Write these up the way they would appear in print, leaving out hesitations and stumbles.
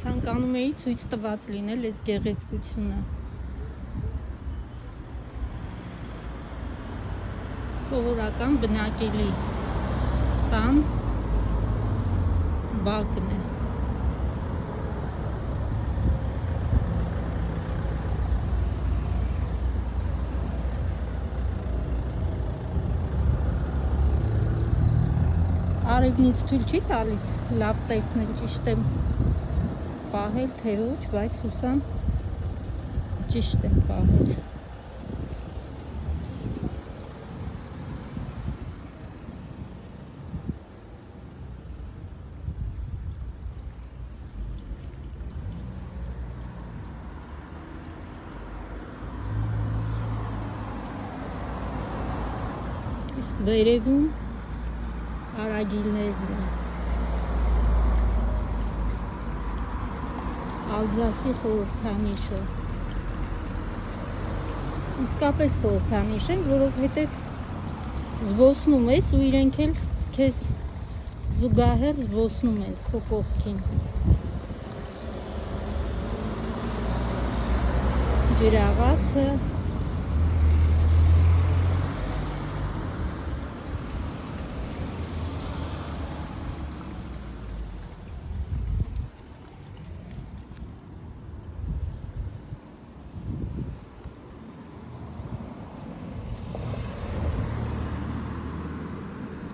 Ցանկանում էի ցույց տված լինել այս գեղեցկությունը։ Սովորական բնակելի տան բակն է։ Արևնից թույլ չի տալիս լավ տեսնել, ճիշտ եմ պահել, թե ոչ, բայց հուսամ ճիշտ եմ պահել։ Իսկ վերևում արագիլներն են։ Ալզասի խորհրդանիշը։ Իսկապես խորհրդանիշ են, որովհետև զբոսնում ես ու իրենք էլ քեզ զուգահեռ զբոսնում են քո կողքին։ Ջրաղացը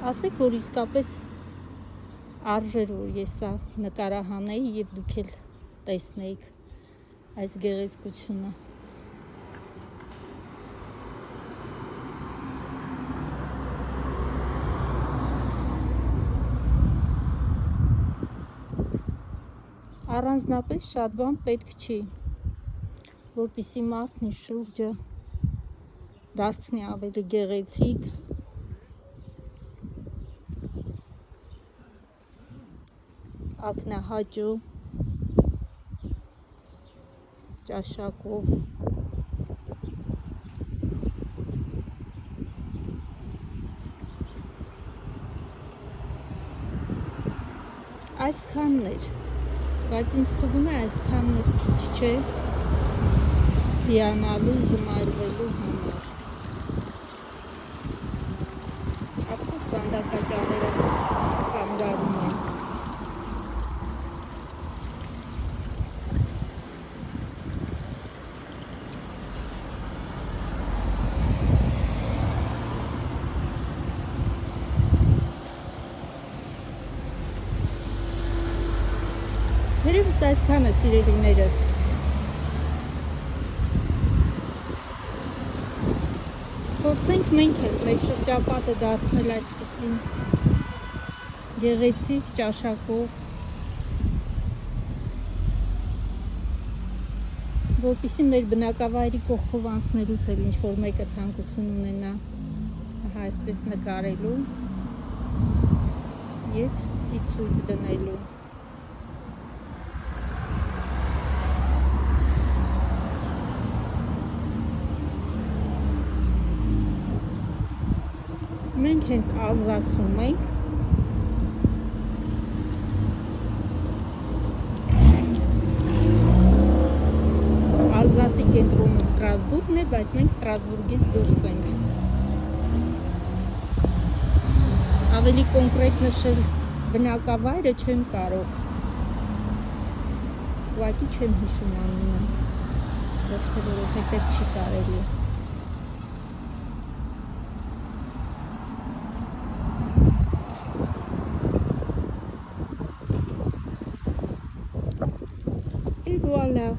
ասեք, որ իսկապես արժեր, որ ես սա նկարահանեի և դուք էլ տեսնեիք այս գեղեցկությունը։ Առանձնապես շատ բան պետք չի, որպեսզի մարդն իր շուրջը դարձնի ավելի գեղեցիկ, ակնահաճո, ճաշակով։ Այսքանն էր, բայց ինձ թվում է այսքանն էլ քիչ չէ հիանալու, զմայրվելու համար։ Ափսոս կանդակաճառերը խանգարում են։ Երևս այսքանը, սիրելիներս։ Փորձենք մենք էլ մեր շրջապատը դարձնել այսպիսին գեղեցիկ ճաշակով, որպեսզի մեր բնակավայրի կողքով անցնելուց էլ ինչ-որ մեկը ցանկություն ունենա այսպես նկարելու և ի ցույց դնելու։ Մենք հենց Ալզասում ենք։ Ալզասի կենտրոնը Ստրասբուրգն է, բայց մենք Ստրասբուրգից դուրս ենք։ Ավելի կոնկրետ նշել բնակավայրը չեմ կարող։ Ուղղակի չեմ հիշում անունը։ Ոչ թե որովհետև չի կարելի։ Et voilà.